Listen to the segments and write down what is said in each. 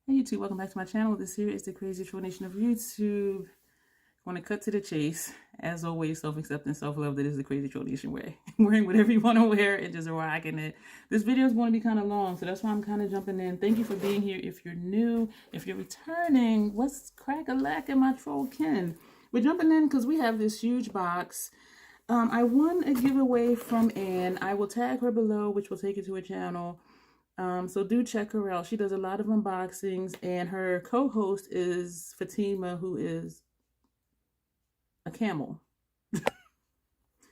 Hey YouTube, welcome back to my channel. This here is the Crazy Troll Nation of YouTube. I want to cut to the chase. As always, self-acceptance, self-love, that is the Crazy Troll Nation way. Wearing whatever you want to wear and just rocking it. This video is going to be kind of long, so that's why I'm kind of jumping in. Thank you for being here. If you're new, if you're returning, what's crack-a-lack in my troll kin? We're jumping in because we have this huge box. I won a giveaway from Anne. I will tag her below, which will take you to her channel. So do check her out. She does a lot of unboxings, and her co-host is Fatima, who is a camel.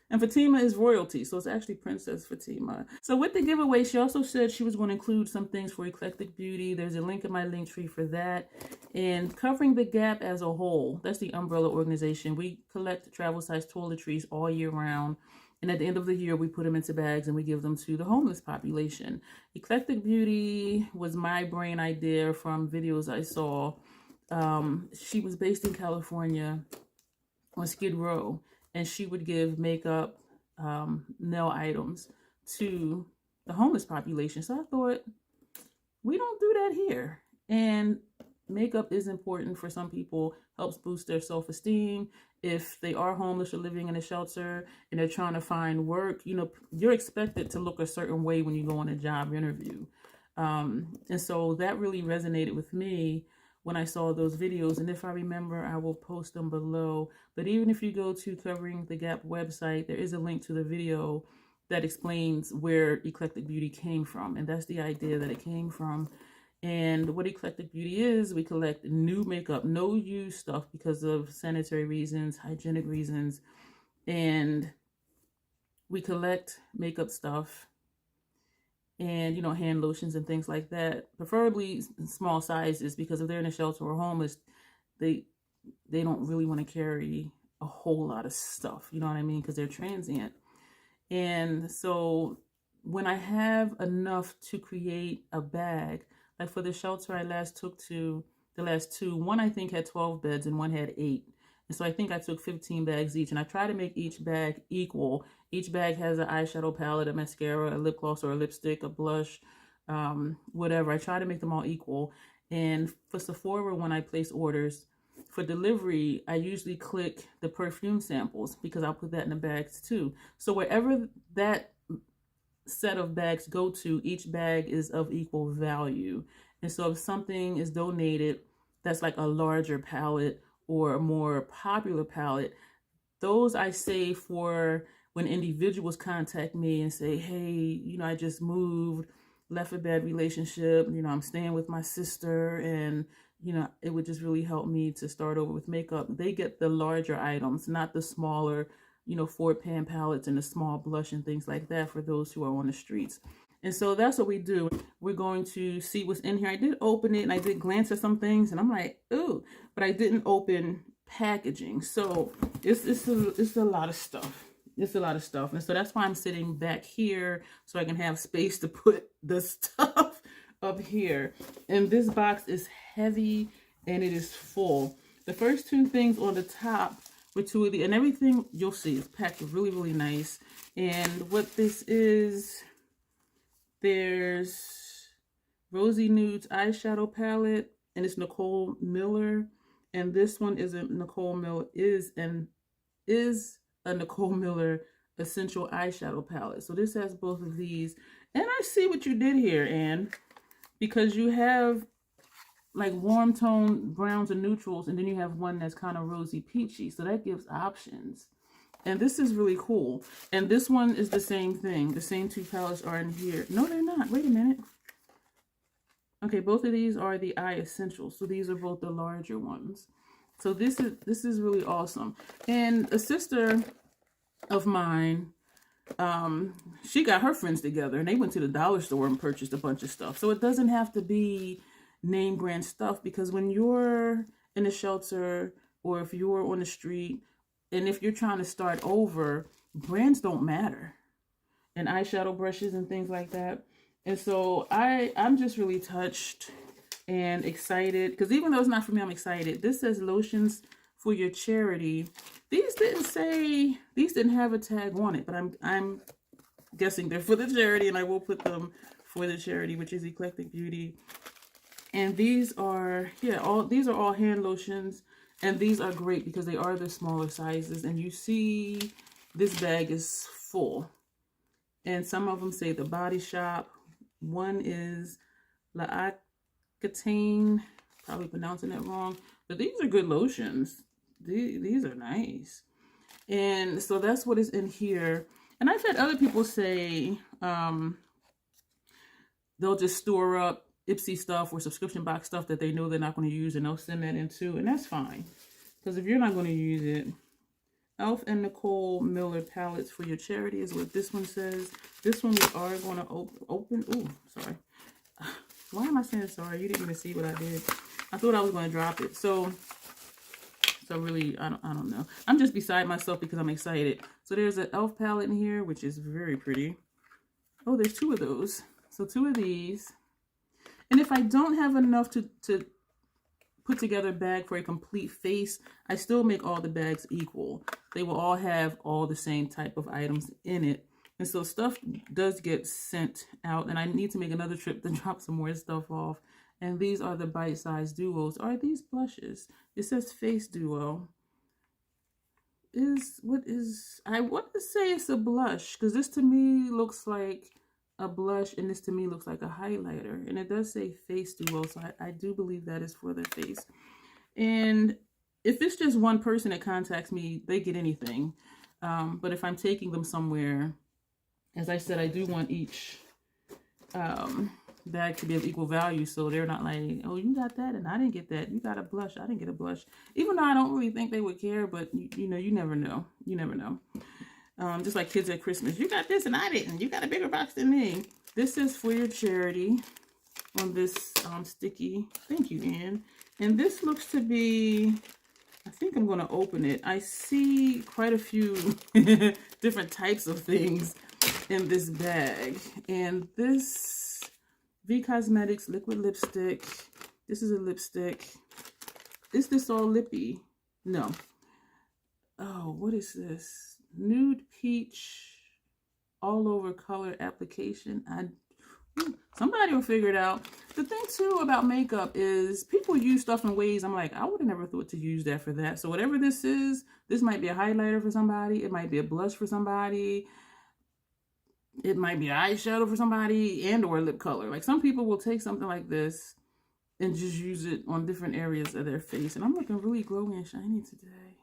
And Fatima is royalty, so it's actually Princess Fatima. So with the giveaway, she also said she was going to include some things for Eclectic Beauty. There's a link in my link tree for that. And Covering the Gap as a whole, that's the umbrella organization. We collect travel size toiletries all year round. And at the end of the year, we put them into bags and we give them to the homeless population. Eclectic Beauty was my brain idea from videos I saw. She was based in California on Skid Row, and she would give makeup, nail items to the homeless population. So I thought, we don't do that here. And makeup is important for some people, helps boost their self-esteem. If they are homeless or living in a shelter and they're trying to find work, you know, you're expected to look a certain way when you go on a job interview. And so that really resonated with me when I saw those videos. And if I remember, I will post them below. But even if you go to Covering the Gap website, there is a link to the video that explains where Eclectic Beauty came from. And that's the idea that it came from. And what Eclectic Beauty is, we collect new makeup, no used stuff because of sanitary reasons, hygienic reasons. And we collect makeup stuff and, you know, hand lotions and things like that, preferably small sizes, because if they're in a shelter or homeless, they don't really want to carry a whole lot of stuff, you know what I mean, because they're transient. And so when I have enough to create a bag, like for the shelter I last took to, the last two, one I think had 12 beds and one had 8. And so I think I took 15 bags each, and I try to make each bag equal. Each bag has an eyeshadow palette, a mascara, a lip gloss or a lipstick, a blush, whatever. I try to make them all equal. And for Sephora, when I place orders for delivery, I usually click the perfume samples because I'll put that in the bags too. So wherever that set of bags go to, each bag is of equal value. And so if something is donated that's like a larger palette or a more popular palette, those I save for when individuals contact me and say, hey, you know, I just moved, left a bad relationship, you know, I'm staying with my sister, and you know, it would just really help me to start over with makeup. They get the larger items, not the smaller, you know, 4-pan palettes and the small blush and things like that for those who are on the streets. And so that's what we do. We're going to see what's in here. I did open it and I did glance at some things and I'm like, ooh, but I didn't open packaging. So it's a lot of stuff. It's a lot of stuff. And so that's why I'm sitting back here so I can have space to put the stuff up here. And this box is heavy and it is full. The first two things on the top were two of the, and everything you'll see is packed really, really nice. And what this is, there's Rosy Nudes eyeshadow palette, and it's Nicole Miller. And this one is a Nicole Miller, is a Nicole Miller essential eyeshadow palette. So this has both of these. And I see what you did here, Anne, because you have like warm tone browns and neutrals, and then you have one that's kind of rosy peachy. So that gives options. And this is really cool. And this one is the same thing. The same two palettes are in here. No, they're not. Wait a minute. Okay, both of these are the eye essentials. So these are both the larger ones. So this is really awesome. And a sister of mine, she got her friends together and they went to the dollar store and purchased a bunch of stuff. So it doesn't have to be name brand stuff, because when you're in a shelter or if you're on the street and if you're trying to start over, brands don't matter, and eyeshadow brushes and things like that. And so I'm just really touched and excited, because even though it's not for me, I'm excited. This says lotions for your charity. These didn't have a tag on it, but I'm guessing they're for the charity, and I will put them for the charity, which is Eclectic Beauty. And these are, these are all hand lotions. And these are great because they are the smaller sizes. And you see this bag is full. And some of them say The Body Shop. One is L'Occitane, probably pronouncing it wrong. But these are good lotions. These are nice. And so that's what is in here. And I've had other people say they'll just store up Ipsy stuff or subscription box stuff that they know they're not going to use, and they'll send that in too. And that's fine. Because if you're not going to use it, Elf and Nicole Miller palettes for your charity is what this one says. This one we are going to open. Ooh, sorry. Why am I saying sorry? You didn't even see what I did. I thought I was going to drop it. So really, I don't know. I'm just beside myself because I'm excited. So there's an Elf palette in here, which is very pretty. Oh, there's two of those. So two of these. And if I don't have enough to put together a bag for a complete face, I still make all the bags equal. They will all have all the same type of items in it. And so stuff does get sent out, and I need to make another trip to drop some more stuff off. And these are the bite-sized duos. Are these blushes? It says Face Duo. I want to say it's a blush, because this to me looks like a blush, and this to me looks like a highlighter. And it does say Face Duo, so I do believe that is for the face. And if it's just one person that contacts me, they get anything. But if I'm taking them somewhere, as I said, I do want each bag to be of equal value, so they're not like, oh, you got that and I didn't get that. You got a blush, I didn't get a blush. Even though I don't really think they would care, but you know, you never know. You never know. Just like kids at Christmas, you got this and I didn't. You got a bigger box than me. This is for your charity on this sticky. Thank you, Ann. And this looks to be, I think I'm going to open it. I see quite a few different types of things in this bag. And this V Cosmetics liquid lipstick. This is a lipstick. Is this all lippy? No. Oh, what is this? Nude peach all over color application. Somebody will figure it out. The thing too about makeup is people use stuff in ways I'm like, I would have never thought to use that for that. So whatever this is, this might be a highlighter for somebody. It might be a blush for somebody. It might be eyeshadow for somebody, and or lip color. Like some people will take something like this and just use it on different areas of their face. And I'm looking really glowy and shiny today.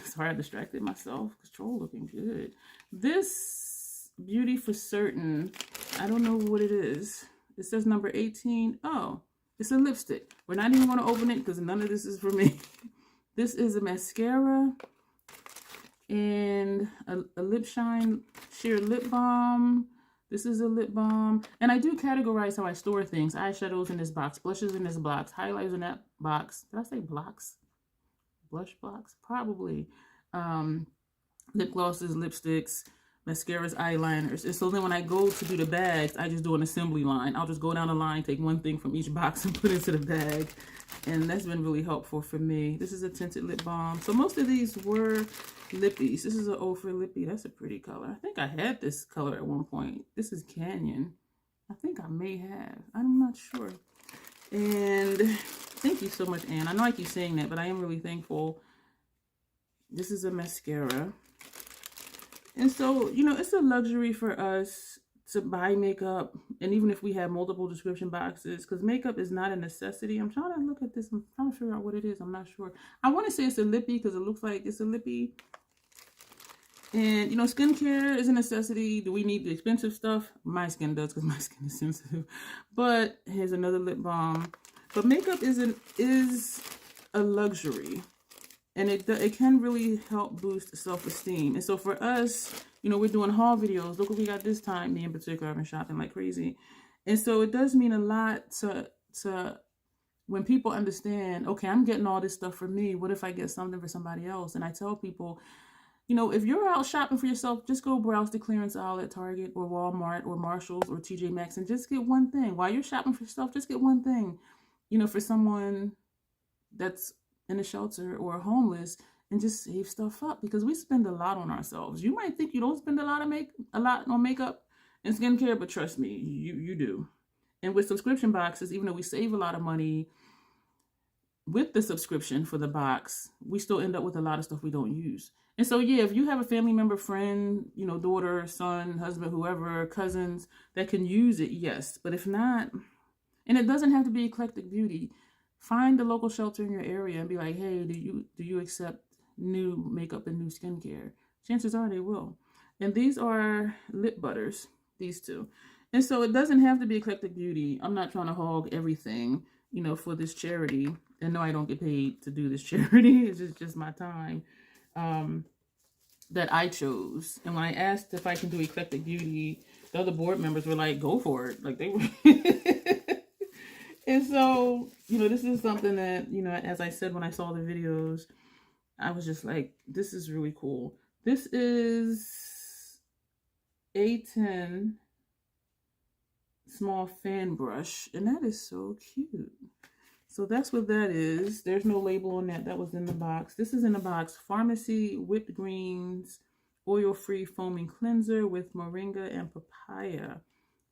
Sorry, I distracted myself. Control looking good. This Beauty for Certain, I don't know what it is. It says number 18. Oh, it's a lipstick. We're not even going to open it because none of this is for me. This is a mascara and a lip shine sheer lip balm. This is a lip balm. And I do categorize how I store things. Eyeshadows in this box, blushes in this box, highlighters in that box. Did I say blocks? Blush blocks? Probably. Lip glosses, lipsticks, mascaras, eyeliners. And so then when I go to do the bags, I just do an assembly line. I'll just go down the line, take one thing from each box and put it into the bag. And that's been really helpful for me. This is a tinted lip balm. So most of these were lippies. This is an O for lippy. That's a pretty color. I think I had this color at one point. This is Canyon. I think I may have. I'm not sure. And thank you so much, Anne. I know I keep saying that, but I am really thankful. This is a mascara. And so, you know, it's a luxury for us to buy makeup. And even if we have multiple description boxes, because makeup is not a necessity. I'm trying to look at this. I'm trying to figure out what it is. I'm not sure. I want to say it's a lippy because it looks like it's a lippy. And, you know, skincare is a necessity. Do we need the expensive stuff? My skin does because my skin is sensitive. But here's another lip balm. But makeup is a luxury. And it can really help boost self-esteem. And so for us, you know, we're doing haul videos. Look what we got this time. Me in particular, I've been shopping like crazy. And so it does mean a lot to when people understand, okay, I'm getting all this stuff for me. What if I get something for somebody else? And I tell people, you know, if you're out shopping for yourself, just go browse the clearance aisle at Target or Walmart or Marshalls or TJ Maxx and just get one thing. While you're shopping for yourself, just get one thing, you know, for someone that's in a shelter or homeless, and just save stuff up because we spend a lot on ourselves. You might think you don't spend a lot on makeup and skincare, but trust me, you do. And with subscription boxes, even though we save a lot of money with the subscription for the box, we still end up with a lot of stuff we don't use. And so, yeah, if you have a family member, friend, you know, daughter, son, husband, whoever, cousins that can use it, yes. But if not, and it doesn't have to be Eclectic Beauty, find the local shelter in your area and be like, hey, do you accept new makeup and new skincare? Chances are they will. And these are lip butters, these two. And so it doesn't have to be Eclectic Beauty. I'm not trying to hog everything, you know, for this charity. And no, I don't get paid to do this charity. It's just my time that I chose. And when I asked if I can do Eclectic Beauty, the other board members were like, go for it. Like they were. And so, you know, this is something that, you know, as I said when I saw the videos, I was just like, this is really cool. This is A10 small fan brush, and that is so cute. So that's what that is. There's no label on that. That was in the box. This is in the box. Pharmacy Whipped Greens Oil-Free Foaming Cleanser with Moringa and Papaya.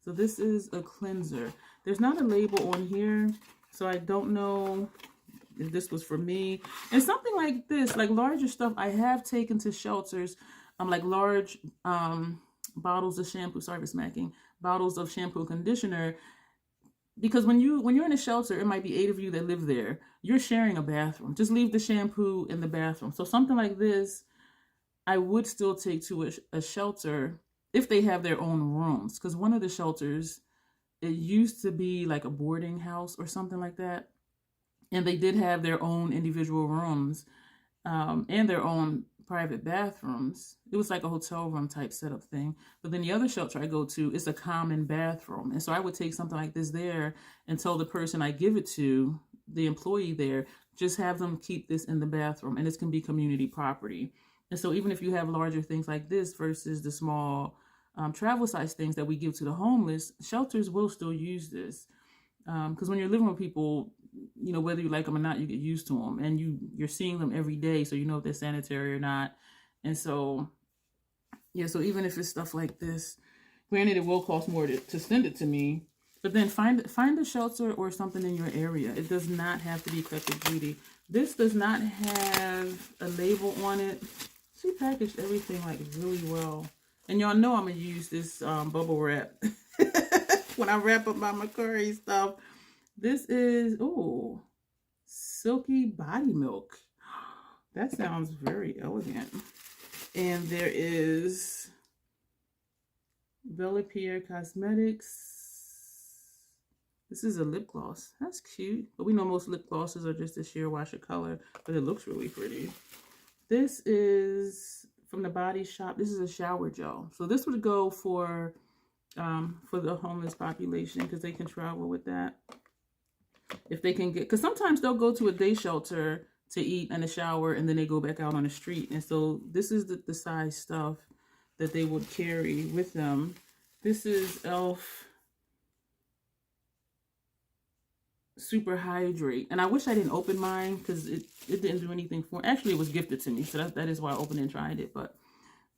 So this is a cleanser. There's not a label on here, so I don't know if this was for me. And something like this, like larger stuff, I have taken to shelters, like large bottles of shampoo, sorry for smacking, bottles of shampoo and conditioner. Because when you're in a shelter, it might be 8 of you that live there. You're sharing a bathroom. Just leave the shampoo in the bathroom. So something like this, I would still take to a shelter if they have their own rooms. Because one of the shelters, it used to be like a boarding house or something like that. And they did have their own individual rooms and their own private bathrooms. It was like a hotel room type setup thing. But then the other shelter I go to is a common bathroom. And so I would take something like this there and tell the person I give it to, the employee there, just have them keep this in the bathroom. And this can be community property. And so even if you have larger things like this versus the small travel size things that we give to the homeless, shelters will still use this. Because when you're living with people, you know, whether you like them or not, you get used to them, and you're seeing them every day, so you know if they're sanitary or not. And so, yeah, so even if it's stuff like this, granted, it will cost more to send it to me, but then find a shelter or something in your area. It does not have to be Eclectic Beauty. This does not have a label on it. She packaged everything like really well. And y'all know I'm going to use this bubble wrap when I wrap up my McCurry stuff. This is, ooh, Silky Body Milk. That sounds very elegant. And there is Bella Pierre Cosmetics. This is a lip gloss. That's cute. But we know most lip glosses are just a sheer wash of color, but it looks really pretty. This is from the Body Shop. This is a shower gel. So this would go for the homeless population because they can travel with that. If they can get, because sometimes they'll go to a day shelter to eat and a shower, and then they go back out on the street. And so this is the size stuff that they would carry with them. This is e.l.f. Super Hydrate. And I wish I didn't open mine because it didn't do anything for, actually it was gifted to me. So that is why I opened and tried it. But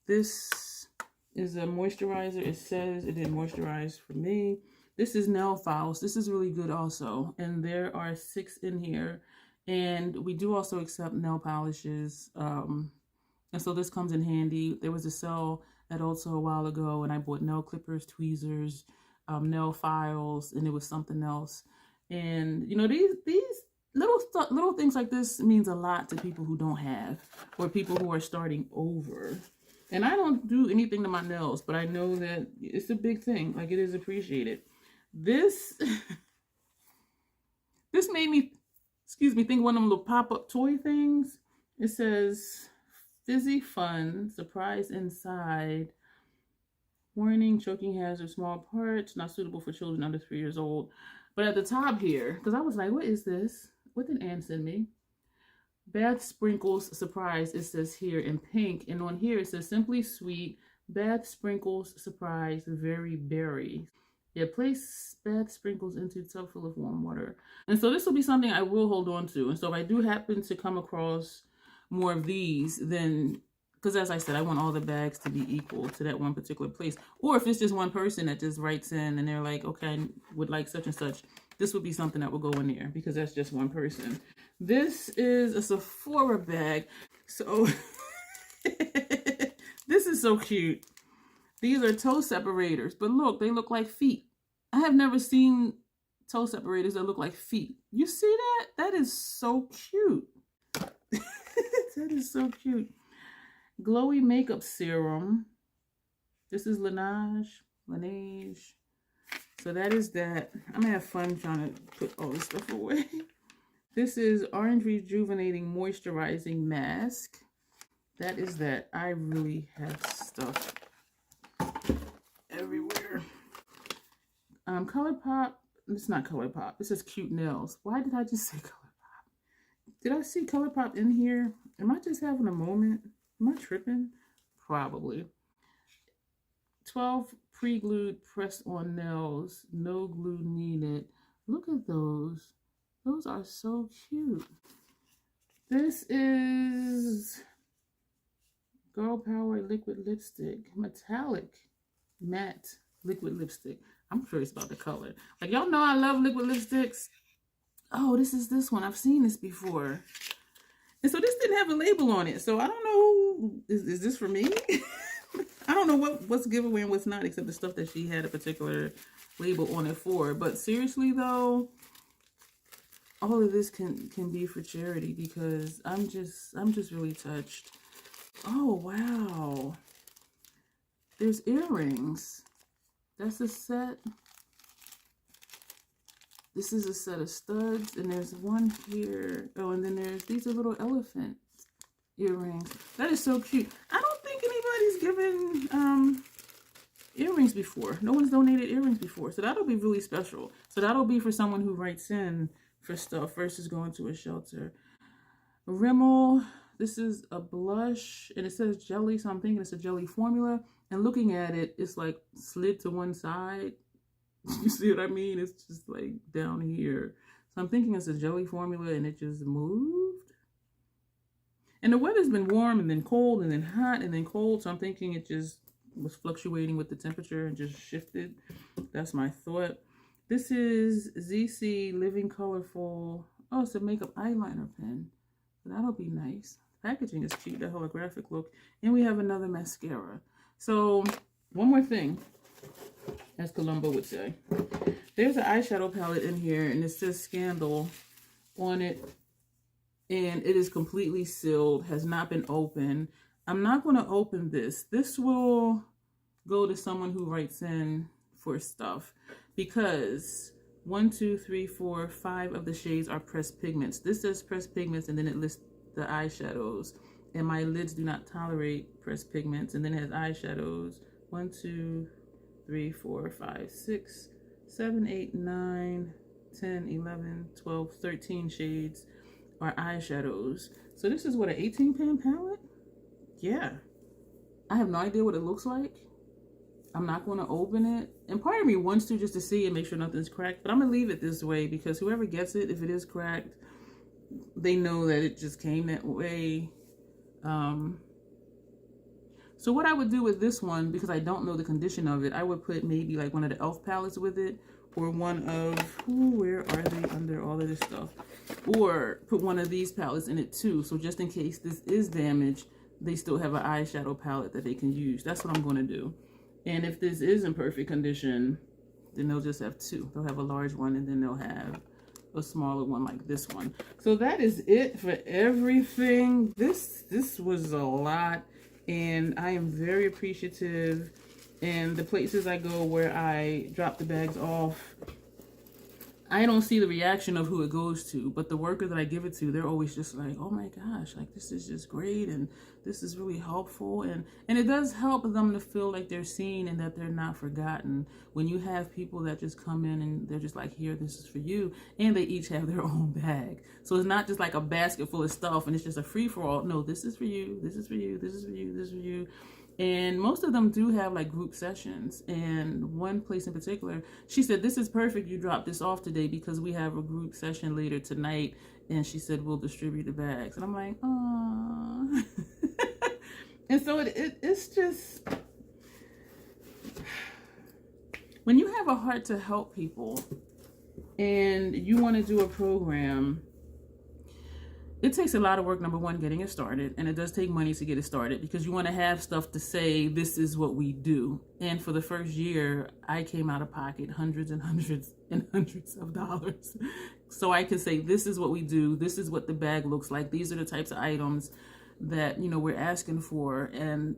this is a moisturizer. It says it didn't moisturize for me. This is nail files. This is really good also. And there are 6 in here. And we do also accept nail polishes. And so this comes in handy. There was a sale at Ulta a while ago, and I bought nail clippers, tweezers, nail files, and it was something else. And, you know, these little things like this means a lot to people who don't have, or people who are starting over. And I don't do anything to my nails, but I know that it's a big thing. Like, it is appreciated. This made me, think of one of them little pop-up toy things. It says, Fizzy Fun, Surprise Inside. Warning, choking hazard, small parts, not suitable for children under 3 years old. But at the top here, because I was like, what is this? What did Ann send me? Bath Sprinkles Surprise, it says here in pink. And on here it says Simply Sweet, Bath Sprinkles Surprise, Very Berry. Yeah, place bath sprinkles into a tub full of warm water. And so this will be something I will hold on to. And so if I do happen to come across more of these, then because as I said, I want all the bags to be equal to that one particular place. Or if it's just one person that just writes in and they're like, okay, I would like such and such, this would be something that will go in there because that's just one person. This is a Sephora bag. So this is so cute. These are toe separators, but look, they look like feet. I have never seen toe separators that look like feet. You see that? That is so cute. That is so cute. Glowy makeup serum. This is Laneige. So that is that. I'm gonna have fun trying to put all this stuff away. This is Orange Rejuvenating Moisturizing Mask. That is that. I really have stuff everywhere. ColourPop. It's not ColourPop. It says Cute Nails. Why did I just say ColourPop? Did I see ColourPop in here? Am I just having a moment? Am I tripping? Probably. 12 pre-glued press-on nails. No glue needed. Look at those. Those are so cute. This is Girl Power Liquid Lipstick. Metallic matte liquid lipstick. I'm curious about the color. Like, y'all know I love liquid lipsticks. Oh, this is this one. I've seen this before. And so this didn't have a label on it. So I don't know. Is this for me? I don't know what's giveaway and what's not, except the stuff that she had a particular label on it for. But seriously though, all of this can be for charity because I'm just really touched. Oh wow. There's earrings. That's a set. This is a set of studs, and there's one here. Oh, and then these are little elephant earrings. That is so cute. I don't think anybody's given earrings before. No one's donated earrings before, so that'll be really special. So that'll be for someone who writes in for stuff versus going to a shelter. Rimmel. This is a blush, and it says jelly, so I'm thinking it's a jelly formula. And looking at it, it's like slid to one side. You see what I mean? It's just like down here. So I'm thinking it's a jelly formula and it just moved. And the weather's been warm and then cold and then hot and then cold. So I'm thinking it just was fluctuating with the temperature and just shifted. That's my thought. This is ZC Living Colorful. Oh, it's a makeup eyeliner pen. That'll be nice. Packaging is cute, the holographic look. And we have another mascara. So one more thing, as Columbo would say. There's an eyeshadow palette in here and it says Scandal on it. And it is completely sealed, has not been opened. I'm not going to open this. This will go to someone who writes in for stuff because 1, 2, 3, 4, 5 of the shades are pressed pigments. This says pressed pigments and then it lists the eyeshadows. And my lids do not tolerate pressed pigments. And then it has eyeshadows. 1, 2, 3, 4, 5, 6, 7, 8, 9, 10, 11, 12, 13 shades are eyeshadows. So this is what, an 18 pan palette? Yeah. I have no idea what it looks like. I'm not going to open it. And part of me wants to just to see and make sure nothing's cracked. But I'm going to leave it this way because whoever gets it, if it is cracked, they know that it just came that way. So what I would do with this one, because I don't know the condition of it, I would put maybe like one of the e.l.f. palettes with it, or one of, where are they under all of this stuff? Or put one of these palettes in it too. So just in case this is damaged, they still have an eyeshadow palette that they can use. That's what I'm going to do. And if this is in perfect condition, then they'll just have two. They'll have a large one and then they'll have a smaller one like this one. So that is it for everything. This was a lot, and I am very appreciative. And the places I go where I drop the bags off, I don't see the reaction of who it goes to, but the worker that I give it to, they're always just like, oh my gosh, like this is just great and this is really helpful. And it does help them to feel like they're seen and that they're not forgotten. When you have people that just come in and they're just like, here, this is for you. And they each have their own bag. So it's not just like a basket full of stuff and it's just a free-for-all. No, this is for you, this is for you, this is for you, this is for you. And most of them do have like group sessions. And one place in particular, she said, this is perfect. You dropped this off today because we have a group session later tonight. And she said, we'll distribute the bags. And I'm like, oh. And so it's just, when you have a heart to help people and you want to do a program, it takes a lot of work, number one, getting it started. And it does take money to get it started because you want to have stuff to say, this is what we do. And for the first year, I came out of pocket hundreds and hundreds and hundreds of dollars. So I could say, this is what we do. This is what the bag looks like. These are the types of items that, you know, we're asking for. And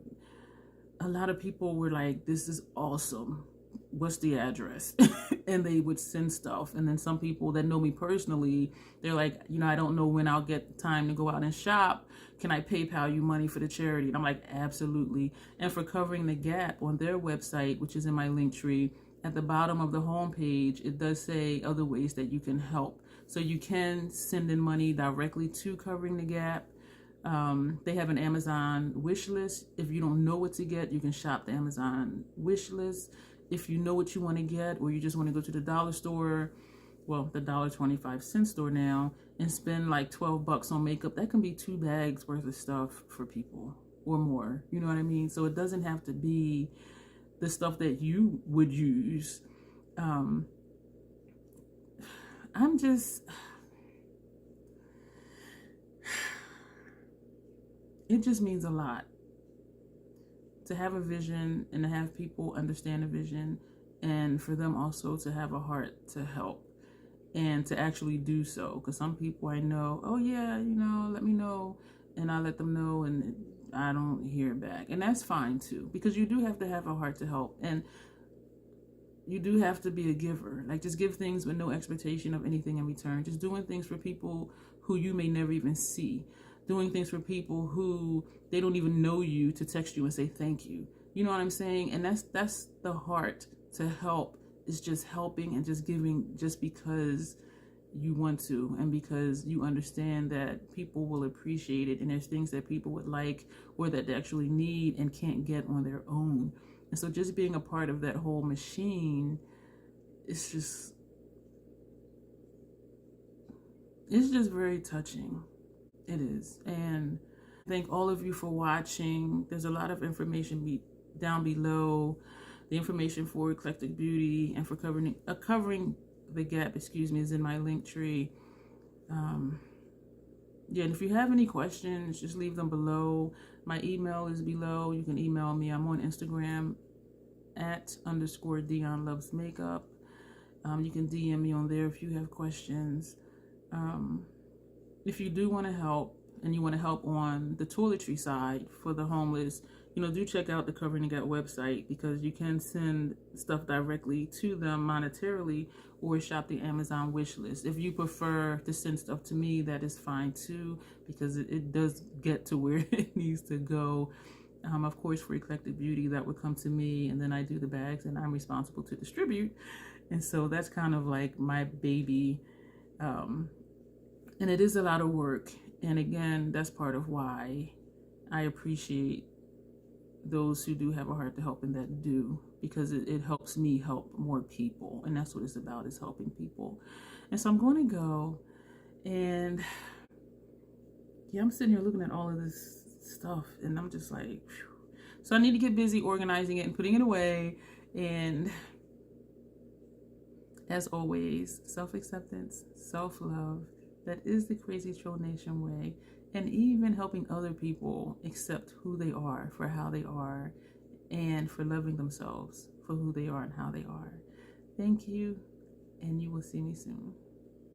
a lot of people were like, this is awesome. What's the address? And they would send stuff. And then some people that know me personally, they're like, you know, I don't know when I'll get time to go out and shop. Can I PayPal you money for the charity? And I'm like, absolutely. And for Covering the Gap on their website, which is in my link tree, at the bottom of the homepage, it does say other ways that you can help. So you can send in money directly to Covering the Gap. They have an Amazon wish list. If you don't know what to get, you can shop the Amazon wish list. If you know what you want to get, or you just want to go to the dollar store, well, the $1.25 store now, and spend like $12 on makeup, that can be 2 bags worth of stuff for people or more. You know what I mean? So it doesn't have to be the stuff that you would use. It just means a lot to have a vision and to have people understand the vision, and for them also to have a heart to help and to actually do so. Because some people I know, oh yeah, you know, let me know, and I let them know and I don't hear back. And that's fine too, because you do have to have a heart to help, and you do have to be a giver. Like, just give things with no expectation of anything in return. Just doing things for people who you may never even see. Doing things for people who they don't even know you to text you and say thank you. You know what I'm saying? And that's the heart to help, is just helping and just giving just because you want to, and because you understand that people will appreciate it, and there's things that people would like or that they actually need and can't get on their own. And so just being a part of that whole machine, it's just very touching. It is. And thank all of you for watching. There's a lot of information down below. The information for Eclectic Beauty and for Covering the Gap, is in my link tree. Yeah, and if you have any questions, just leave them below. My email is below. You can email me. I'm on Instagram @_Dion Loves Makeup. You can DM me on there if you have questions. If you do want to help, and you want to help on the toiletry side for the homeless, you know, do check out the Covering the Gap website, because you can send stuff directly to them monetarily, or shop the Amazon wish list. If you prefer to send stuff to me, that is fine too, because it does get to where it needs to go. Of course, for Eclectic Beauty, that would come to me, and then I do the bags, and I'm responsible to distribute. And so that's kind of like my baby. And it is a lot of work. And again, that's part of why I appreciate those who do have a heart to help and that do, because it helps me help more people. And that's what it's about, is helping people. And so I'm going to go, and yeah, I'm sitting here looking at all of this stuff, and I'm just like, phew. So I need to get busy organizing it and putting it away. And as always, self-acceptance, self-love, that is the Crazy Troll Nation way. And even helping other people accept who they are for how they are, and for loving themselves for who they are and how they are. Thank you, and you will see me soon.